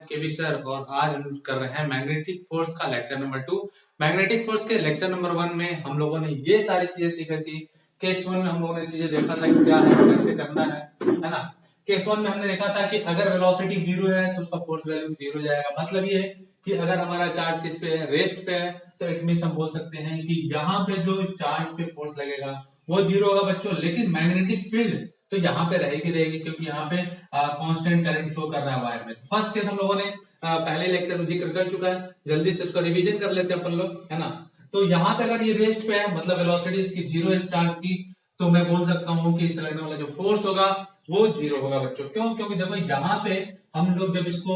केवी sir और आज हम कर रहे हैं मैग्नेटिक फोर्स का लेक्चर नंबर 2। मैग्नेटिक फोर्स के लेक्चर नंबर 1 में हम लोगों ने ये सारी चीजें सीखी थी। केस 1 में हम लोगों ने चीजें देखा था कि क्या है, कैसे करना है ना। केस 1 में हमने देखा था कि अगर वेलोसिटी जीरो है तो उसका फोर्स वैल्यू जीरो जाएगा। मतलब ये है कि अगर हमारा चार्ज किस पे है, रेस्ट पे है, तो इट मींस हम बोल सकते हैं कि यहाँ पे जो चार्ज पे फोर्स लगेगा वो जीरो होगा बच्चों। लेकिन मैग्नेटिक फील्ड तो यहाँ पे रहेगी क्योंकि यहाँ पे कांस्टेंट करंट फ्लो कर रहा है वायर में। फर्स्ट केस हम लोगों ने पहले लेक्चर में जिक्र कर चुका है, जल्दी से उसका रिवीजन कर लेते हैं अपन लोग, है ना। तो यहाँ पे अगर ये रेस्ट पे है मतलब वेलोसिटी इसकी जीरो है चार्ज की, तो मैं बोल सकता हूँ कि इस पे लगने वाला जो फोर्स होगा वो जीरो होगा बच्चों। क्यों? क्योंकि देखो यहाँ पे हम लोग जब इसको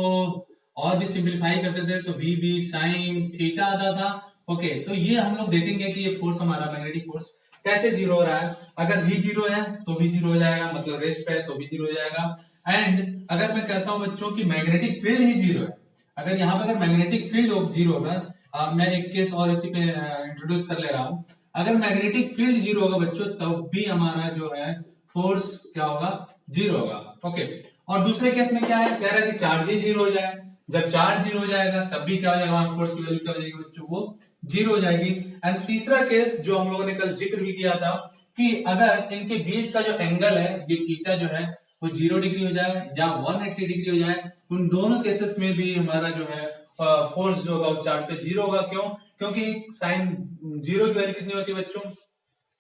और भी सिंप्लीफाई करते थे तो वी बी साइन थीटा आता था। ओके, तो ये हम लोग देखेंगे कि ये फोर्स हमारा मैग्नेटिक फोर्स कैसे जीरो हो रहा है। अगर v जीरो है तो भी जीरो हो जाएगा, मतलब रेस्ट पे है तो भी जीरो हो जाएगा। एंड अगर मैं कहता हूं बच्चों की मैग्नेटिक फील्ड ही जीरो है, अगर यहाँ पे अगर मैग्नेटिक फील्ड जीरो होगा, मैं एक केस और इसी पे इंट्रोड्यूस कर ले रहा हूं। अगर मैग्नेटिक फील्ड जीरो होगा बच्चों तब भी हमारा जो है फोर्स क्या होगा, जीरो होगा। ओके, और दूसरे केस में क्या है, कह रहा है कि चार्ज ही जीरो हो जाए। जब चार्ज जीरो हो जाएगा तब भी क्या हो जाएगा, फोर्स की वैल्यू क्या हो जाएगी बच्चों, वो जीरो हो जाएगी। एंड तीसरा केस जो हम लोगों ने कल जिक्र भी किया था कि अगर इनके बीच का जो एंगल है ये थीटा जो है वो 0 डिग्री हो जाए या 180 डिग्री हो जाए, उन दोनों केसेस में भी हमारा जो है फोर्स जो होगा वो चार्ट पे जीरो होगा। क्यों? क्योंकि साइन जीरो की वैल्यू कितनी होती है बच्चों,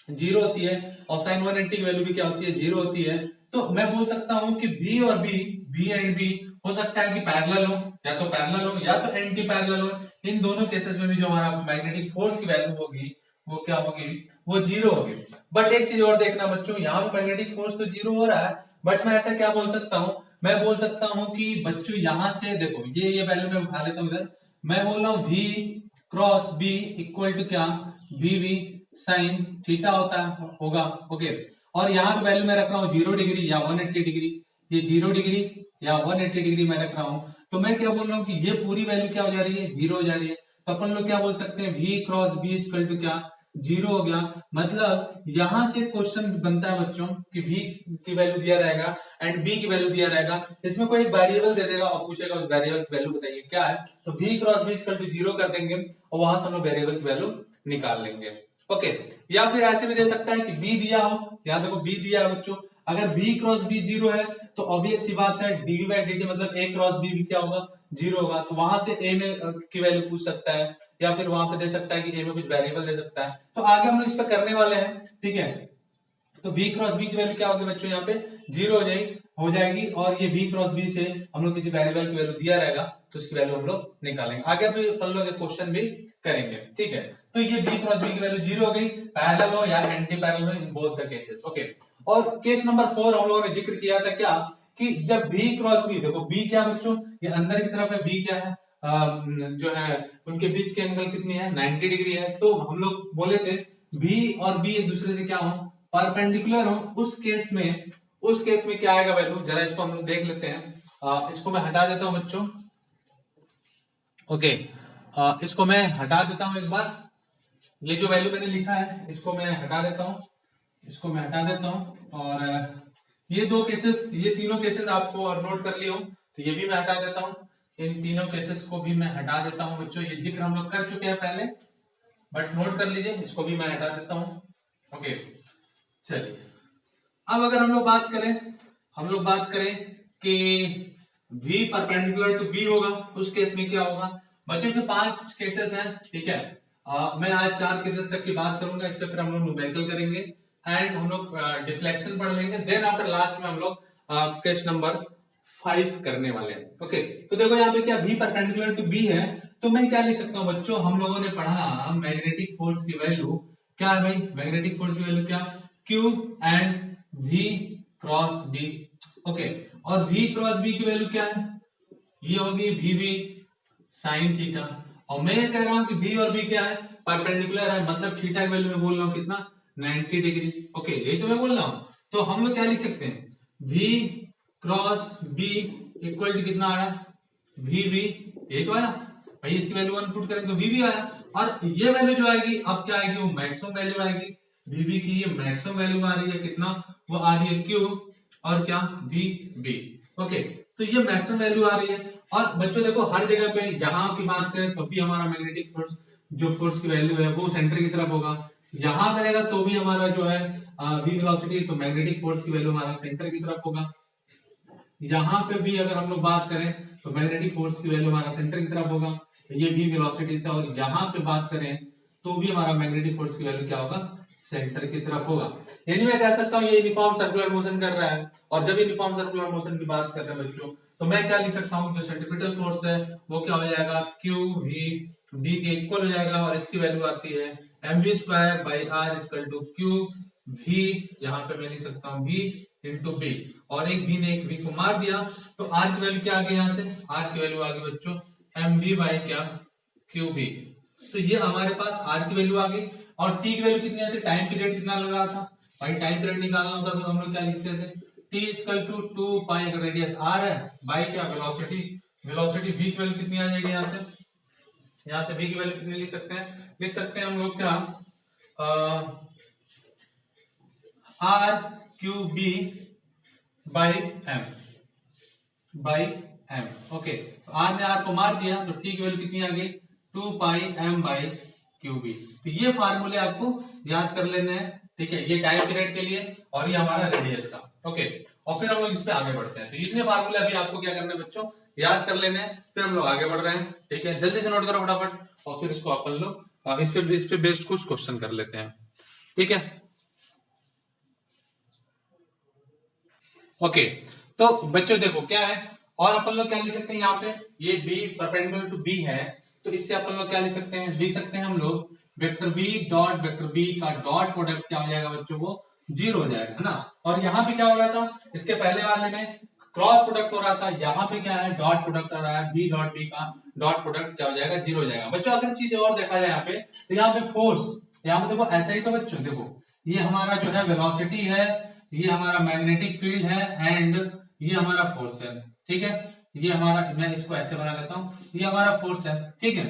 जीरो होती है, और साइन 180 की वैल्यू भी क्या होती है, जीरो होती है। तो मैं बोल सकता हूं कि बी और बी, बी एंड बी हो सकता है कि पैरेलल हो, या तो पैरेलल हो या तो एंटी पैरेलल हो। इन दोनों केसेस में भी जो हमारा मैग्नेटिक फोर्स की वैल्यू होगी वो क्या होगी, वो जीरो होगी। बट एक चीज और देखना बच्चों, यहाँ पे मैग्नेटिक फोर्स तो जीरो हो रहा है, बट मैं ऐसा क्या बोल सकता हूँ, मैं बोल सकता हूँ कि बच्चों यहां से देखो ये वैल्यू मैं उठा लेता हूँ इधर। मैं बोल रहा हूँ v cross b equal to क्या, वी साइन थीटा होता है, होगा। ओके, और यहाँ पे वैल्यू मैं रख रहा हूँ 0 डिग्री या 180 डिग्री। ये 0 डिग्री या 180 डिग्री मैं रख रहा हूँ, तो मैं क्या बोल रहा हूँ कि ये पूरी वैल्यू क्या हो जा रही है, जीरो हो जा रही है। तो अपन लोग क्या बोल सकते हैं, v cross b equal to क्या, जीरो हो गया। मतलब यहां से क्वेश्चन बनता है बच्चों कि v की वैल्यू दिया रहेगा एंड b की वैल्यू दिया रहेगा, इसमें कोई एक वेरिएबल दे देगा और पूछेगा उस वेरिएबल की वैल्यू बताइए क्या है, तो v cross b equal to zero कर देंगे और वहां से हम लोग वेरिएबल की वैल्यू निकाल लेंगे। ओके, या फिर ऐसे भी दे सकता है कि b दिया हो, यहाँ देखो b दिया है बच्चों, अगर b क्रॉस b जीरो है तो ऑब्वियस सी बात है dv बाई dt मतलब a क्रॉस b भी क्या होगा, जीरो होगा। तो वहां से a में की वैल्यू पूछ सकता है, या फिर वहां पे दे सकता है कि a में कुछ वेरिएबल दे सकता है। तो आगे हम लोग इस पर करने वाले हैं, ठीक है। तो v क्रॉस b की वैल्यू क्या होगी बच्चों, यहाँ पे जीरो हो जाएगी, और ये v क्रॉस b से हम लोग किसी वेरिएबल की वैल्यू दिया रहेगा तो उसकी वैल्यू हम लोग निकालेंगे। आगे अभी हम लोग एक क्वेश्चन भी करेंगे, ठीक है। तो ये v क्रॉस b की वैल्यू जीरो हो गई, पैरेलल हो या एंटी पैरेलल हो, in both the cases. Okay, और केस नंबर 4 हम लोगों ने जिक्र किया था क्या, कि जब v क्रॉस b, देखो b क्या बच्चों, ये अंदर की तरफ है, b क्या है, जो है उनके बीच के एंगल कितनी है, 90 डिग्री है। तो हम लोग बोले थे v और b एक दूसरे से क्या हो, परपेंडिकुलर हो। उस केस में क्या आएगा वैल्यू, जरा इसको हम लोग देख लेते हैं। इसको मैं हटा देता हूं बच्चों। ओके, इसको मैं हटा देता हूं एक बार, ये जो वैल्यू मैंने लिखा है इसको मैं हटा देता हूं, इसको मैं हटा देता हूं। और ये दो केसेस, ये तीनों केसेस आपको और नोट कर लिए हो तो ये भी मैं हटा देता हूं, इन तीनों केसेस को भी मैं हटा देता हूं बच्चों। ये जिक्र हम लोग कर चुके हैं पहले, बट नोट कर लीजिए, इसको भी मैं हटा देता हूं। ओके, चलिए अब अगर हम लोग बात करें कि v परपेंडिकुलर टू b होगा, उस केस में क्या होगा बच्चों, से 5 केसेस हैं, ठीक है। मैं आज 4 केसेस तक की बात करूंगा, इससे फिर हम लोग न्यूमेरिकल करेंगे एंड हम लोग डिफ्लेक्शन पढ़ लेंगे, देन आफ्टर लास्ट में हम लोग केस नंबर 5 करने वाले हैं। ओके, तो देखो यहाँ पे क्या v परपेंडिकुलर टू b है, तो मैं क्या लिख सकता हूँ बच्चों, हम लोगों ने पढ़ा मैग्नेटिक फोर्स की वैल्यू क्या है भाई, मैग्नेटिक फोर्स की वैल्यू क्या, q and v cross b। Okay, और v क्रॉस b की वैल्यू क्या है, ये होगी vb साइन थीटा। और मैं ये कह रहा हूं कि v और b क्या है, परपेंडिकुलर है, मतलब थीटा की वैल्यू मैं बोल रहा हूं कितना, 90 डिग्री। ओके, यही तो मैं बोल रहा हूं। तो हम लोग क्या लिख सकते हैं, v cross b equal to कितना आया, vb, यही तो आया भाई, इसकी वैल्यू 1 पुट करें तो vb आया। और ये वैल्यू जो आएगी अब क्या आएगी, वो मैक्सिमम वैल्यू आएगी, vb की ये मैक्सिमम वैल्यू आ रही है कितना, वो आ रही है q और क्या, vb। ओके, तो ये मैक्सिमम वैल्यू आ रही है। और बच्चों देखो हर जगह पे यहाँ की बात करें तो भी हमारा मैग्नेटिक फोर्स, जो फोर्स की वैल्यू है वो सेंटर की तरफ होगा। यहाँ करेगा तो भी हमारा जो है v वेलोसिटी, तो मैग्नेटिक फोर्स की वैल्यू हमारा सेंटर की तरफ होगा। यहाँ पे भी अगर हम लोग बात करें तो मैग्नेटिक फोर्स की वैल्यू हमारा सेंटर की तरफ होगा, तो ये v वेलोसिटी से। और यहाँ पे बात करें तो भी हमारा मैग्नेटिक फोर्स की वैल्यू क्या होगा, सेंटर की तरफ होगा। यानी मैं कह सकता हूँ ये यूनिफॉर्म सर्कुलर मोशन कर रहा है, और जब यूनिफॉर्म सर्कुलर मोशन की बात कर रहे हैं बच्चों, तो मैं क्या लिख सकता हूँ, जो सेंट्रीपिटल फोर्स है वो क्या हो जाएगा, क्यू वी बी के इक्वल हो जाएगा, और इसकी वैल्यू आती है mv² by R equal to Q V, यहाँ पे मैं लिख सकता हूँ v इंटू बी, और एक v ने एक v को मार दिया, तो r की वैल्यू क्या आ गई, यहाँ से r की वैल्यू आ गई बच्चों mv बाई क्या, क्यू वी। तो ये हमारे पास r की वैल्यू आ गई, और t की वैल्यू कितनी आती है, टाइम पीरियड कितना लग रहा था भाई, टाइम पीरियड निकालना होता तो हम लोग क्या लिखते थे, t इक्वल टू 2 पाई, अगर रेडियस r है, बाई क्या वेलोसिटी, वेलोसिटी v की वैल्यू कितनी आ जाएगी, यहाँ से v की वैल्यू कितनी लिख सकते हैं हम लोग क्या, R Q B by M. Okay, तो आर ने आर को मार दिया, तो टी की वैल्यू कितनी आ गई, 2 पाई एम बाई क्यू बी। तो ये फार्मूले आपको याद कर लेने हैं, ठीक है, ये टाइम पीरियड के लिए और ये हमारा रेडियस का। ओके, और फिर हम लोग इस पे आगे बढ़ते हैं। तो इतने फार्मूले अभी आपको क्या करने हैं बच्चों, याद कर लेने हैं, फिर हम लोग आगे बढ़ रहे हैं। ठीक है, जल्दी से नोट करो फटाफट, और फिर इसको अपन लोग इस पे बेस्ड कुछ क्वेश्चन कर लेते हैं। ठीक है, ओके, तो बच्चों देखो क्या है, और अपन लोग क्या लिख सकते हैं, यहाँ पे ये B परपेंडिकुलर टू B है, तो इससे अपन लोग क्या लिख सकते हैं, लिख सकते हैं हम लोग vector B dot vector B का डॉट प्रोडक्ट क्या हो जाएगा बच्चों, वो 0 हो जाएगा, है ना। और यहाँ पे क्या हो रहा था, इसके पहले वाले में क्रॉस प्रोडक्ट हो रहा था, यहाँ पे क्या है, डॉट प्रोडक्ट आ रहा है, B डॉट B का डॉट प्रोडक्ट क्या हो जाएगा, 0 हो जाएगा। बच्चों अगर चीज और देखा जाए यहाँ पे, तो यहाँ पे फोर्स, यहाँ पे देखो ऐसा ही, तो बच्चों देखो ये हमारा जो है वेलोसिटी है, ये हमारा मैग्नेटिक फील्ड है, एंड ये हमारा फोर्स है। ठीक है, ये हमारा, मैं इसको ऐसे बना लेता हूं, ये हमारा फोर्स है। ठीक है,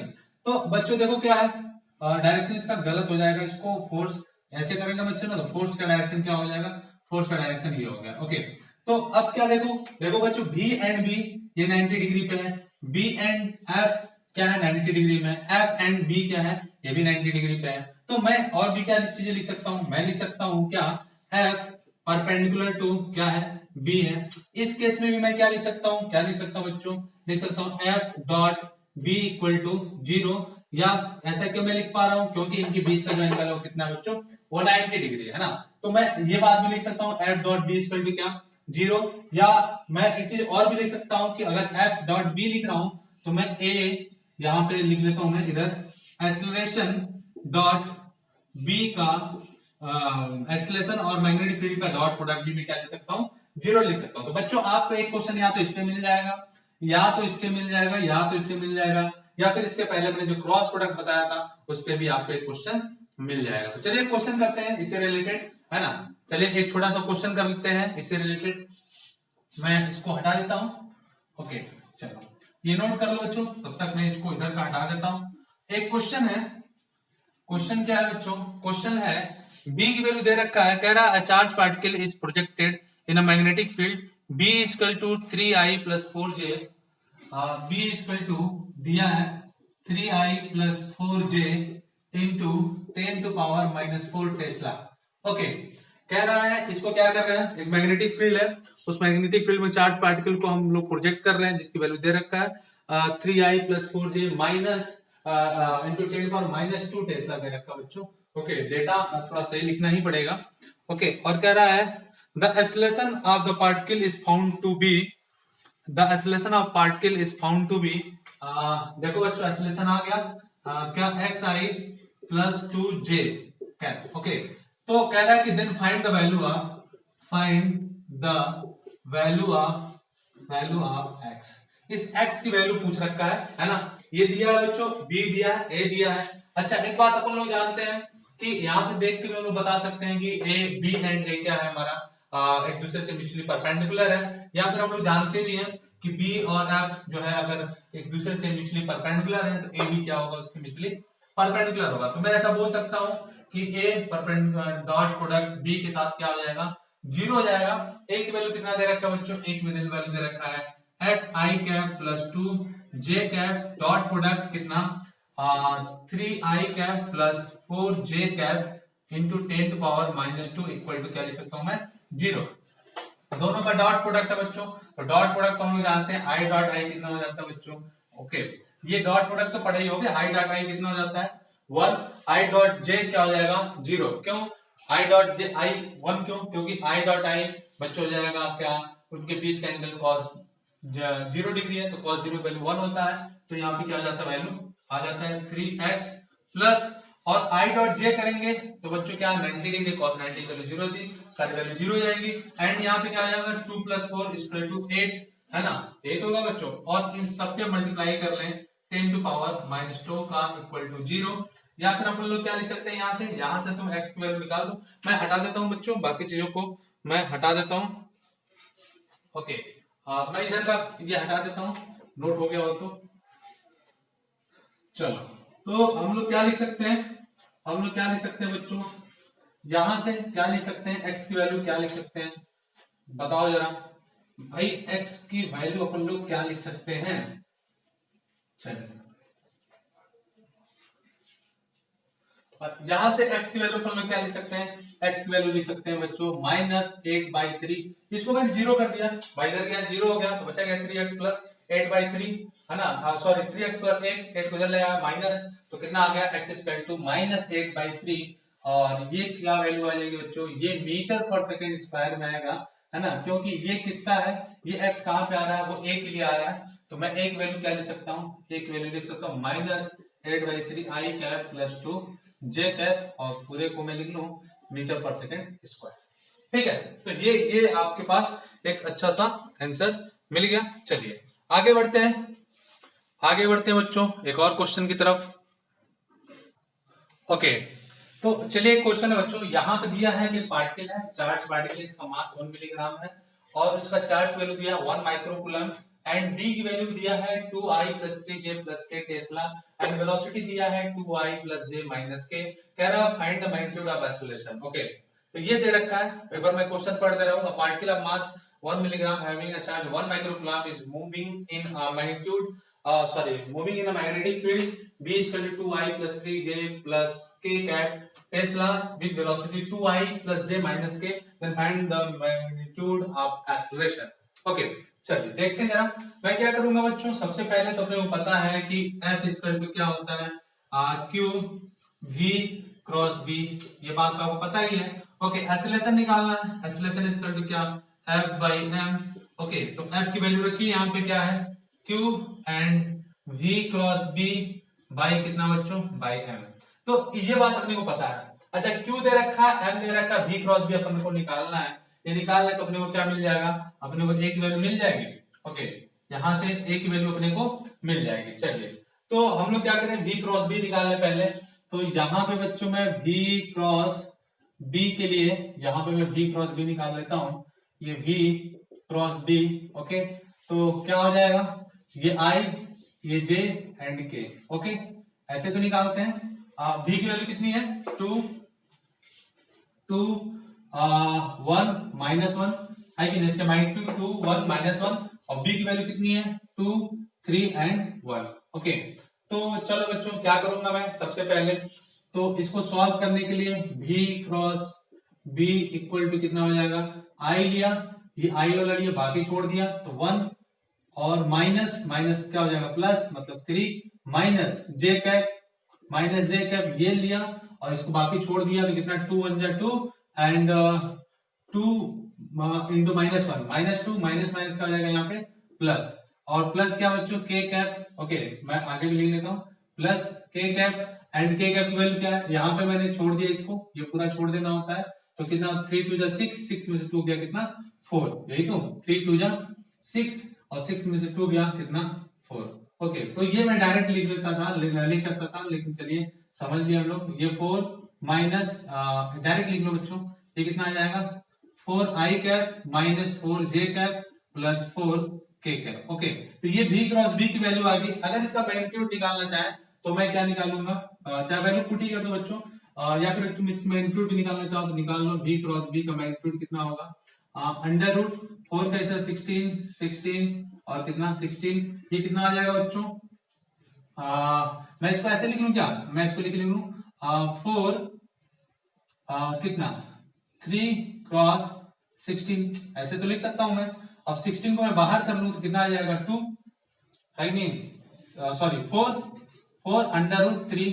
तो बच्चों देखो क्या है, डायरेक्शन इसका गलत हो जाएगा, इसको फोर्स ऐसे करेंगे बच्चों ना, तो फोर्स का डायरेक्शन क्या हो जाएगा, फोर्स का डायरेक्शन ये हो गया। ओके, तो अब क्या देखो बच्चों, बी एंड बी ये 90 डिग्री पे है, बी एंड एफ क्या है 90 डिग्री में, एफ एंड बी क्या है, ये भी 90 डिग्री पे है। तो मैं और भी क्या चीजें लिख सकता हूं, मैं लिख सकता हूं क्या, एफ परपेंडिकुलर टू क्या है, बी है। इस केस में भी मैं क्या लिख सकता हूं, बच्चों, लिख सकता हूं F dot B equal to 0, या ऐसा क्यों मैं लिख पा रहा हूं, क्योंकि इनके बीच का जो एंगल है वो कितना है बच्चों, वो 90 डिग्री है ना। तो मैं ये बात भी लिख सकता हूं F dot B equal to क्या, 0, या मैं एक चीज और भी लिख सकता हूं कि अगर एफ डॉट बी लिख रहा हूं तो मैं ए यहां पे लिख लेता हूं, मैं इधर एक्सीलरेशन डॉट बी का एक्सीलरेशन और मैग्नेटिक फील्ड का डॉट प्रोडक्ट भी मैं क्या लिख सकता हूं, 0 लिख सकता हूं। तो बच्चों आपको एक क्वेश्चन या तो इस पे मिल जाएगा, या तो इस पे मिल जाएगा, या तो इस पे मिल जाएगा, या फिर इसके पहले मैंने जो क्रॉस प्रोडक्ट बताया था उस पे भी आपको एक क्वेश्चन मिल जाएगा। तो चलिए क्वेश्चन करते हैं इससे रिलेटेड, है ना। चलिए एक छोटा सा क्वेश्चन कर लेते हैं इससे रिलेटेड, मैं इसको हटा देता हूं। ओके, चलो ये नोट कर लो बच्चों, तब तक मैं इसको इधर का हटा देता हूं। एक क्वेश्चन है, क्वेश्चन क्या है बच्चों, क्वेश्चन है B की वैल्यू दे रखा है, कह रहा है charge particle is projected in a magnetic field B equal to 3I plus 4J, B equal to दिया है 3I plus 4J into 10 to power minus 4 tesla. Okay, कह रहा है इसको क्या कर रहे हैं, एक मैग्नेटिक फील्ड है, उस मैग्नेटिक फील्ड में चार्ज पार्टिकल को हम लोग प्रोजेक्ट कर रहे हैं, जिसकी वैल्यू दे रखा है 3I plus 4J minus into 10 power minus 2 tesla दे रखा बच्चों। ओके, डेटा थोड़ा सही लिखना ही पड़ेगा। ओके, और कह रहा है the acceleration of the particle is found to be, the acceleration of particle is found to be, देखो बच्चों एक्सीलरेशन आ गया क्या, xi प्लस 2j क्या। ओके, तो कह रहा है कि then find the value of x, इस x की वैल्यू पूछ रखा है ना। ये दिया है बच्चों, b दिया है, a दिया है। अच्छा एक बात अपन लोग जानते हैं कि यहाँ से देख के हम लोग बता सकते हैं कि a b एंड a क्या है हमारा, एक दूसरे से म्यूचुअली परपेंडिकुलर है, या फिर हम लोग जानते भी हैं कि b और f जो है अगर एक दूसरे से म्यूचुअली परपेंडिकुलर है तो a भी क्या होगा, उसके म्यूचुअली परपेंडिकुलर होगा। तो मैं ऐसा बोल सकता हूँ कि a डॉट प्रोडक्ट b के साथ क्या हो जाएगा, 0 हो जाएगा। a की वैल्यू कितना दे रखा है बच्चों, a की वैल्यू दे रखा है x i cap plus 2 j cap dot product कितना 3 i cap plus 4 j cap into 10 to power -2 equal to क्या लिख सकता हूं मैं 0। दोनों का डॉट प्रोडक्ट है बच्चों, तो डॉट प्रोडक्ट तो हम लोग जानते हैं आई डॉट आई कितना हो जाता है बच्चों। ओके, ये डॉट प्रोडक्ट तो पढ़े ही होंगे, आई डॉट आई कितना हो जाता है 1, आई डॉट जे क्या हो जाएगा 0। क्यों आई डॉट जे आई 1, क्यों क्योंकि आई डॉट आई बच्चों हो जाएगा क्या, उनके बीच का एंगल cos 0 डिग्री है, तो cos 0 वैल्यू 1 होता है, तो यहाँ पे क्या आ जाता है वैल्यू आ जाता है 3x प्लस, और आई डॉट जे करेंगे तो बच्चों क्या 90 डिग्री cos 90 वैल्यू 0 थी, सारी वैल्यू 0 हो जाएगी, एंड यहाँ पे क्या आ जाएगा 2 + 4 = 8 है ना, 8 होगा बच्चों, और इन सब पे मल्टीप्लाई कर लें 10 टू पावर -2 का इक्वल टू 0, या फिर अपन लोग क्या लिख सकते हैं यहाँ से तुम x की वैल्यू निकाल दो, मैं हटा देता हूँ बच्चों, बाकी चीजों को मैं हटा देता हूँ। ओके, मैं इधर का ये हटा देता हूँ, नोट हो गया हो तो चलो, तो हम लोग क्या लिख सकते हैं, हम लोग क्या लिख सकते हैं बच्चों, यहां से क्या लिख सकते हैं, x की वैल्यू क्या लिख सकते हैं बताओ जरा भाई, x की वैल्यू अपन लोग क्या लिख सकते हैं, चलिए यहां से x की वैल्यू अपन लोग क्या लिख सकते हैं, x की वैल्यू लिख सकते हैं बच्चों -8/3, इसको मैंने 0 कर दिया भाई, इधर क्या 0 हो गया तो बचा गया 3x + 8/3 है ना, सॉरी 3x + 8 को इधर ले आया माइनस, तो कितना आ गया x = -8/3, और ये क्या वैल्यू आ जाएगी बच्चों, ये मीटर पर सेकंड स्क्वायर में आएगा है ना, क्योंकि ये किसका है, ये x कहां पे आ रहा है, वो a के लिए आ रहा है, तो मैं एक वैल्यू क्या लिख सकता हूँ, एक वैल्यू लिख सकता हूँ -8/3 आई कैप प्लस 2 जे कैप, और पूरे को मैं लिख लूं मीटर पर सेकंड स्क्वायर। ठीक है, तो ये आपके पास एक अच्छा सा आंसर मिल गया। चलिए आगे बढ़ते हैं, आगे बढ़ते हैं बच्चों एक और क्वेश्चन की तरफ। ओके, तो चलिए एक क्वेश्चन है बच्चों, यहाँ पे दिया है कि पार्टिकल है, चार्ज पार्टिकल, इसका मास 1 मिलीग्राम है और उसका चार्ज वैल्यू दिया है 1 माइक्रोकूलम, एंड b की वैल्यू दिया है 2i + 3j + k Tesla, and velocity दिया है 2i + j - k, कह रहा है find the magnitude of acceleration. Okay, तो ये दे रखा है, एक बार मैं क्वेश्चन पढ़ दे रहा हूँ, particle of mass 1 milligram having a charge 1 microcoulomb is moving in a magnitude moving in a magnetic field b is equal to 2i + 3j + k cap Tesla with velocity 2i + j - k, then find the magnitude of acceleration। Okay, चलिए देखते हैं जरा, मैं क्या करूंगा बच्चों, सबसे पहले तो अपने को पता है कि F इक्वल टू क्या होता है Q V क्रॉस B, ये बात तो आपको पता ही है। ओके, एक्सीलरेशन निकालना है, एक्सीलरेशन इक्वल टू क्या F/m। ओके, तो F की वैल्यू रखी, यहाँ पे क्या है Q and V cross B by कितना बच्चों बाई m, तो ये बात अपने को पता है। अच्छा, Q दे रखा है, M दे रखा है, V क्रॉस B अपन को निकालना है, ये निकालने तो अपने को क्या मिल जाएगा, अपने को एक वैल्यू मिल जाएगी। ओके, यहां से एक वैल्यू अपने को मिल जाएगी। चलिए, तो हम लोग क्या करें, V क्रॉस B निकाल लें पहले, तो यहाँ पे बच्चों मैं V क्रॉस B के लिए यहाँ पे मैं V क्रॉस B निकाल लेता हूँ, ये V क्रॉस B। ओके, तो क्या हो जाएगा, ये I ये J एंड K। ओके, ऐसे तो निकालते हैं। V की वैल्यू कितनी है 2 1 -1 है कि नहीं, इसके मैग्नीट्यूड 2 1 -1, और B की वैल्यू कितनी है 2 3 एंड 1। ओके, तो चलो बच्चों क्या करूंगा मैं, सबसे पहले तो इसको सॉल्व करने के लिए V cross B equal to कितना हो जाएगा, I लिया, ये I वाला लिया, बाकी छोड़ दिया, तो 1 और माइनस माइनस क्या हो जाएगा प्लस, मतलब 3 माइनस j कैप ये लिया, और इसको बाकी छोड़ दिया, तो कितना 2 1 जा 2 एंड 2 इंटू -1 -2 माइनस माइनस क्या हो जाएगा यहाँ पे प्लस, और प्लस क्या बच्चों k कैप। ओके, मैं आगे भी लिख लेता हूँ, plus k cap, and k cap की वैल्यू क्या है, यहाँ पे मैंने छोड़ दिया, इसको ये पूरा छोड़ देना होता है, तो कितना 3 2 जा 6, 6 में से 2 गया कितना 4, यही तो 3 2 जा 6 और 6 में से 2 गया कितना 4। ओके, तो ये मैं डायरेक्ट लिख देता था, लिख सकता था, लेकिन चलिए समझ लिया हम लोग, ये 4 माइनस डायरेक्ट लिख लो बच्चों, ये कितना आ जाएगा 4i cap - 4j cap plus 4k cap. Okay, तो ये v क्रॉस b की वैल्यू आ गई। अगर इसका मैग्नीट्यूड निकालना चाहे तो मैं क्या निकालूंगा, चाहे वैल्यू पुट ही कर दो बच्चों, या फिर तुम इस मैग्नीट्यूड भी निकालना चाहो तो निकाल लो, v क्रॉस b का मैग्नीट्यूड कितना होगा अंडर रूट 4 कैसे 16 और कितना 16, ये कितना आ जाएगा बच्चों? मैं इसको ऐसे लिख लूं क्या? मैं इसको लिख लूं 4 कितना 3 क्रॉस 16, ऐसे तो लिख सकता हूं मैं। अब 16 को मैं बाहर कर लूं तो कितना आ जाएगा 2, है नहीं, सॉरी 4 अंडर रूट 3,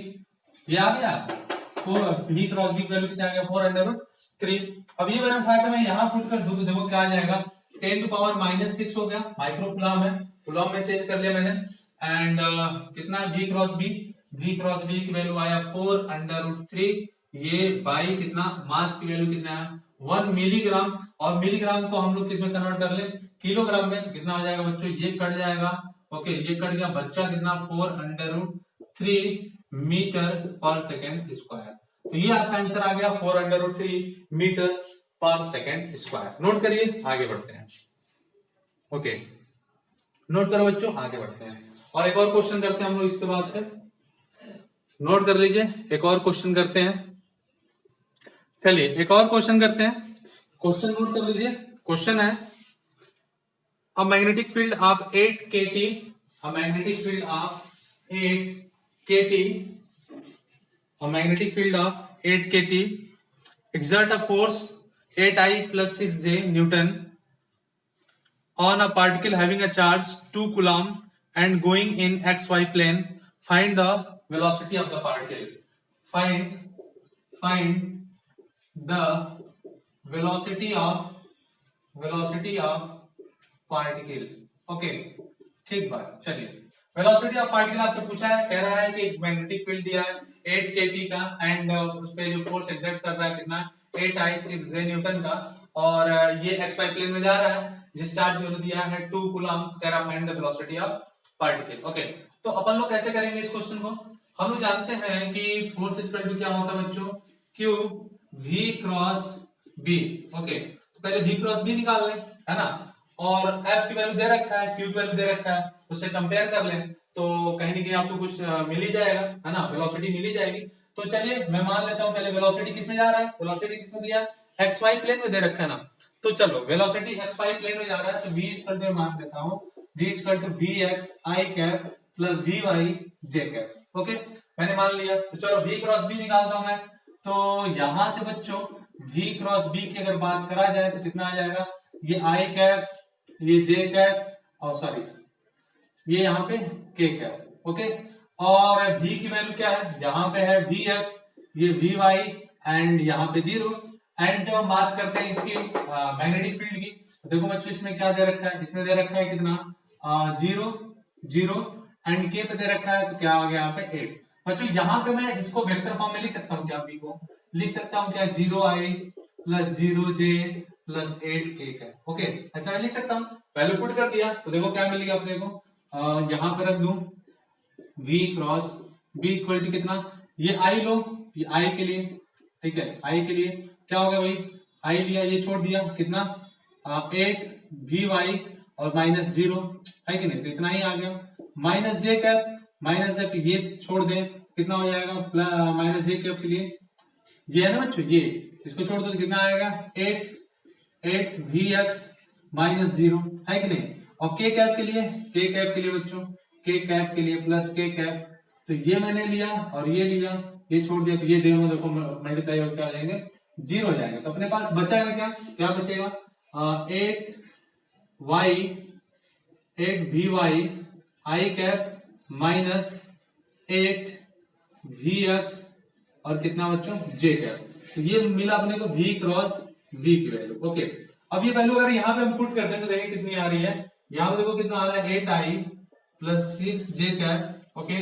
ये आ गया 4 बी क्रॉस बी वैल्यू कितना आ गया 4 अंडर रूट 3। अब ये मैंने उठा के मैं यहाँ पुट कर दूं तो देखो क्या आ जाएगा 10 टू पावर -6 हो गया, माइक्रो कूलम है, कूलम में चेंज कर लिया मैंने। एंड कितना बी क्रॉस बी की वैल्यू आया 4 अंडर रूट 3, ये बाई कितना मास की वैल्यू कितना है 1 मिलीग्राम, और मिलीग्राम को हम लोग किस में कन्वर्ट कर ले किलोग्राम में, तो कितना आ जाएगा बच्चों ये कट जाएगा, ओके ये कट गया, बच्चा कितना 4 अंडर रूट 3 मीटर पर सेकेंड स्क्वायर। तो ये आपका आंसर आ गया 4 अंडर रूट 3 मीटर पर सेकेंड स्क्वायर। नोट करिए, आगे बढ़ते हैं। ओके नोट करो बच्चों, आगे बढ़ते हैं और एक और क्वेश्चन करते हैं हम लोग इसके बाद से। नोट कर लीजिए, एक और क्वेश्चन करते हैं। चलिए एक और क्वेश्चन करते हैं, क्वेश्चन नोट कर लीजिए। क्वेश्चन है a magnetic field of 8 kT, a magnetic field of 8 kT, a magnetic field of 8 kT exert a force 8I plus 6J Newton on a particle having a charge 2 coulomb and going in xy plane. Find the velocity of the particle. Find the velocity of particle. Okay ठीक बात। चलिए velocity of particle आपसे पूछा है, कह रहा है कि एक मैग्नेटिक फील्ड दिया है 8 kT का एंड उस पे जो फोर्स एक्सर्ट कर रहा है कितना 8I6J न्यूटन का, और ये xy प्लेन में जा रहा है, जिस चार्ज वैल्यू दिया है 2 कूलम, तो कह रहा है find the velocity of particle. Okay तो अपन लोग कैसे करेंगे इस क्वेश्चन को? हम लोग जानते हैं कि फोर्स इक्वल टू क्या होता है बच्चों Q V cross B। Okay तो पहले V क्रॉस B निकाल लें, है ना, और F की वैल्यू दे रखा है, Q की वैल्यू दे रखा है, उससे कंपेयर कर लें तो कहीं ना कहीं आपको कुछ मिल ही जाएगा, है ना, वेलोसिटी मिल ही जाएगी। तो चलिए मैं मान लेता हूं पहले वेलोसिटी किसमें जा रहा है, वेलोसिटी किसमें दिया है XY प्लेन में दे रखा है ना, तो चलो वेलोसिटी XY प्लेन में जा रहा है तो V इक्वल टू मान लेता हूं V equal to Vx I cap plus Vy J cap. Okay मैंने मान लिया, तो चलो V क्रॉस B निकालता हूं मैं। तो यहां से बच्चों V क्रॉस B की अगर बात करा जाए तो कितना आ जाएगा, ये I कैप, ये J कैप और सॉरी ये यहाँ पे K कैप। ओके और V की वैल्यू क्या है, यहाँ पे है Vx, ये Vy एंड यहाँ पे 0। एंड जब हम बात करते हैं इसकी मैग्नेटिक फील्ड की, तो देखो बच्चों इसमें क्या दे रखा है, इसमें दे रखा है कितना 0 0 एंड K पे दे रखा है, तो क्या आ गया यहाँ पे 8। बच्चों यहाँ पे मैं इसको वेक्टर फॉर्म में लिख सकता हूँ क्या, V को लिख सकता हूँ क्या 0I plus 0J plus 8K का। ओके ऐसा मैं लिख सकता हूँ, वैल्यू पुट कर दिया तो देखो क्या मिलेगा अपने को, यहां पे रख दूं V cross B equal to कितना, ये I लो, ये I के लिए, ठीक है I के लिए क्या होगा भाई, I लिया ये छोड़ दिया कितना 8 Vy और -0 है कि नहीं, तो इतना ही आ गया, minus J cap, minus J ये छोड़ दे कितना हो जाएगा माइनस J कैप के लिए ये है ना बच्चों, ये इसको छोड़ दो तो कितना आएगा 8 Vx माइनस 0 है कि नहीं, और K कैप के लिए बच्चों K कैप के लिए प्लस K कैप, तो ये मैंने लिया और ये लिया, ये छोड़ दिया, तो ये दोनों देखो मल्टीप्लाई होकर क्या हो जाएंगे 0 हो जाएंगे। तो अपने पास बचेगा क्या, क्या बचेगा 8 Vy I cap minus 8 Vx और कितना बच्चों J कैप, तो ये मिला अपने को V क्रॉस B की वैल्यू। ओके अब ये वैल्यू अगर यहाँ पे हम पुट करते हैं तो देखिए कितनी आ रही है, यहाँ पे देखो कितना आ रहा है 8I plus 6J cap. Okay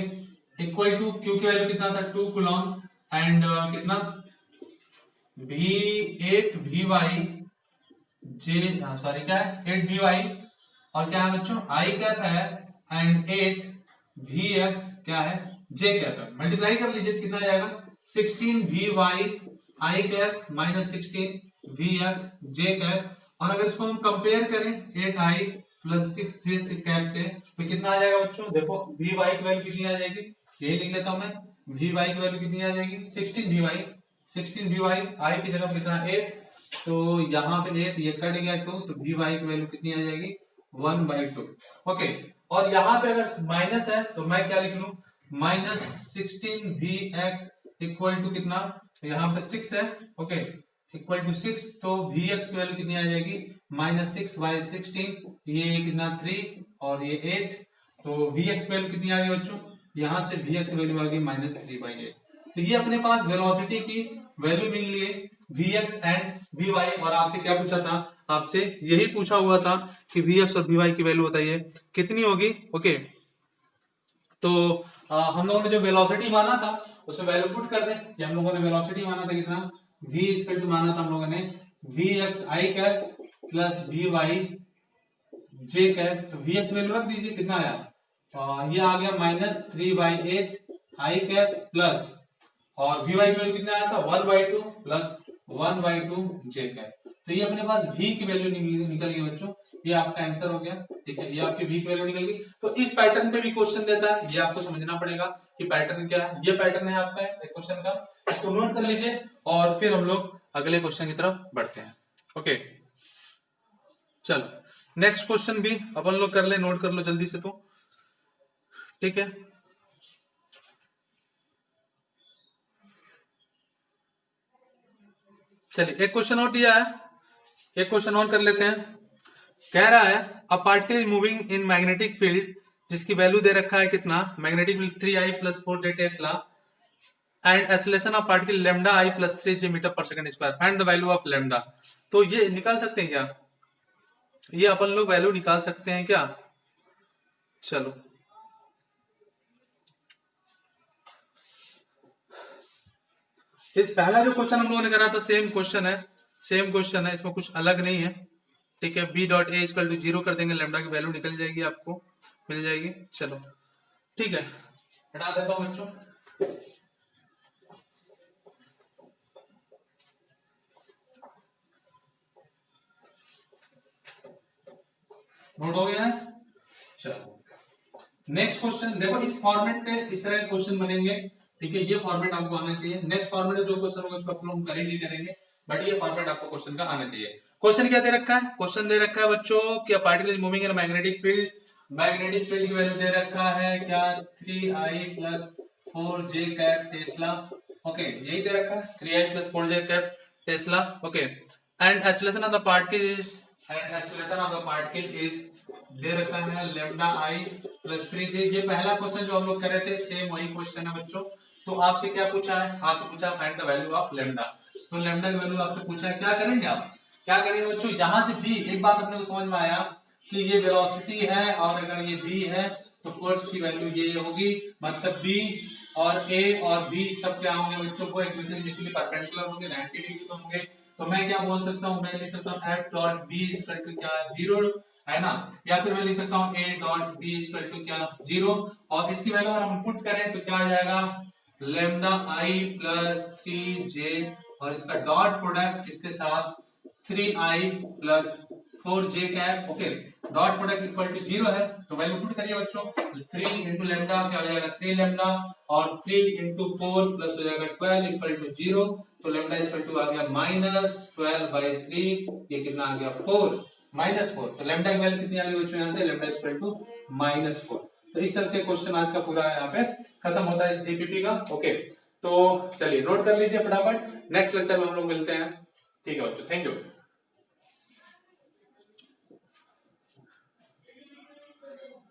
equal to Q की वैल्यू कितना था 2 कूलम एंड कितना V8 Vy J सॉरी क्या है 8 Vy और क्या है बच्चों I कैप है एंड 8 Vx क्या है J कैप है, मल्टीप्लाई कर लीजिए कितना आ जाएगा 16 Vy I cap minus 16 Vx J cap, और अगर इसको हम कंपेयर करें 8I प्लस 6J कैप से तो कितना आ जाएगा बच्चों, देखो Vy की वैल्यू कितनी आ जाएगी, यही लिख लेता हूं मैं, Vy की वैल्यू कितनी आ जाएगी 16 Vy I की जगह कितना 8 तो यहाँ पे 8 ये कट गया 2, तो वी वाई की वैल्यू कितनी आ जाएगी 1/2। ओके, और यहाँ पे अगर माइनस है तो मैं क्या लिख लूं -16 vx इक्वल टू कितना, यहाँ पे 6 है। ओके, इक्वल टू 6, तो vx की वैल्यू कितनी आ जाएगी -6/16, ये कितना 3 और ये 8, तो vx की वैल्यू कितनी आ गई बच्चों, यहाँ से vx की वैल्यू आ गई -3/8। तो ये अपने पास वेलोसिटी की वैल्यू मिल ली है vx एंड vy, और आपसे क्या पूछा था, आपसे यही पूछा हुआ था कि vx और vy की वैल्यू बताइए कितनी होगी। ओके, तो हम लोगों ने जो वेलोसिटी माना था उसमें वैल्यू पुट कर दें। कि हम लोगों ने वेलोसिटी माना था कितना, v इक्वल टू माना था हम लोगों ने vx i cap plus vy j cap, तो vx वैल्यू रख दीजिए कितना आया, ये आ गया -3/8 i कैप प्लस, और vy की वैल्यू कितना आया था 1/2 प्लस 1/2 j कैप। तो ये अपने पास v की वैल्यू निकल गई बच्चों, ये आपका आंसर हो गया। ठीक है, ये आपकी v की वैल्यू निकल गई। तो इस पैटर्न पे भी क्वेश्चन देता है, ये आपको समझना पड़ेगा कि पैटर्न क्या है। ये पैटर्न है आपका क्वेश्चन का, इसको नोट कर लीजिए और फिर हम लोग अगले क्वेश्चन की तरफ बढ़ते हैं। ओके, चलो नेक्स्ट क्वेश्चन भी अपन लोग कर ले, नोट कर लो जल्दी से, तो ठीक है। चलिए एक क्वेश्चन और दिया है, एक क्वेश्चन और कर लेते हैं। कह रहा है a particle is moving in magnetic field, जिसकी वैल्यू दे रखा है कितना, magnetic field 3i plus 4j tesla and acceleration of particle lambda i plus 3j metre per second square, find the value of lambda. तो ये निकाल सकते हैं क्या, ये अपन लोग वैल्यू निकाल सकते हैं क्या। चलो इस पहला जो क्वेश्चन हम लोगों ने करा था सेम क्वेश्चन है, सेम क्वेश्चन है, इसमें कुछ अलग नहीं है। ठीक है, B dot A equal to 0 कर देंगे, लैम्डा की वैल्यू निकल जाएगी, आपको मिल जाएगी। चलो ठीक है, हटा देता हूं बच्चों। नोट हो गया है। चलो नेक्स्ट क्वेश्चन देखो, इस फॉर्मेट पे इस तरह के क्वेश्चन बनेंगे। ठीक है, ये फॉर्मेट आपको आना चाहिए। नेक्स्ट फॉर्मेट में जो क्वेश्चन होगा उसको अपन लोग करेंगे करेंगे, बट ये फॉर्मेट आपको क्वेश्चन का आना चाहिए। क्वेश्चन क्या दे रखा है, क्वेश्चन दे रखा है बच्चों कि particle is moving in magnetic field, magnetic field की वैल्यू दे रखा है क्या 3i plus 4j cap Tesla. Okay, यही दे रखा है 3i plus 4j cap Tesla. Okay, and acceleration of the particle is, and acceleration of the particle is they रखा है लैम्डा i प्लस 3j। ये पहला क्वेश्चन जो हम लोग कर रहे थे सेम वही क्वेश्चन है बच्चों। तो आपसे क्या पूछा है, आपसे पूछा find the value of lambda. तो लैम्डा की वैल्यू आपसे पूछा है, क्या करेंगे आप, क्या करेंगे बच्चों, यहां से भी एक बात अपने को समझ में आया कि ये वेलोसिटी है और अगर ये v है तो फोर्स की वैल्यू ये होगी, मतलब b और a और v सब क्या होंगे बच्चों, को एक दूसरे के म्यूचुअली परपेंडिकुलर होंगे, 90 डिग्री पे होंगे। तो मैं क्या बोल सकता हूं, मैं लिख सकता हूं f dot b equal to क्या 0 है ना, या फिर मैं लिख सकता हूं a dot b equal to क्या 0, और इसकी वैल्यू अगर हम पुट करें तो क्या आ जाएगा लेमडा i प्लस 3j, और इसका डॉट प्रोडक्ट इसके साथ 3i plus 4j cap. Okay, dot product equal to 0 है, तो वैल्यू पुट करिए बच्चों, 3 इंटू लेमडा क्या हो जाएगा 3 लेमडा, और 3 इंटू 4 प्लस हो जाएगा 12 इक्वल टू 0। तो लेमडा इक्वल टू आ गया -12/3, ये कितना आ गया 4 -4। तो लेमडा की वैल्यू कितनी आ गई बच्चों, यहाँ से लेमडा इक्वल टू -4। तो इस तरह से क्वेश्चन आज का पूरा यहाँ पे खत्म होता है इस डीपीपी का। ओके, तो चलिए नोट कर लीजिए फटाफट, नेक्स्ट लेक्चर में हम लोग मिलते हैं। ठीक है बच्चों, थैंक यू।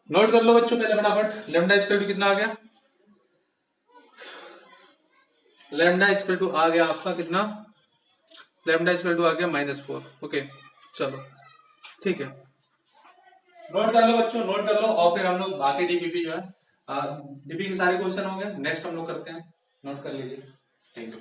नोट कर लो बच्चों पहले फटाफट, लेमडा इक्वल टू कितना आ गया, लेमडा इक्वल टू आ गया आपका कितना, लेमडा इक्वल टू आ गया -4। ओके चलो ठीक है, नोट कर लो बच्चों, नोट कर लो, और फिर हम लोग बाकी डीपीपी जो है डीपी के सारे क्वेश्चन हो गए, नेक्स्ट हम लोग करते हैं। नोट कर लीजिए, थैंक यू।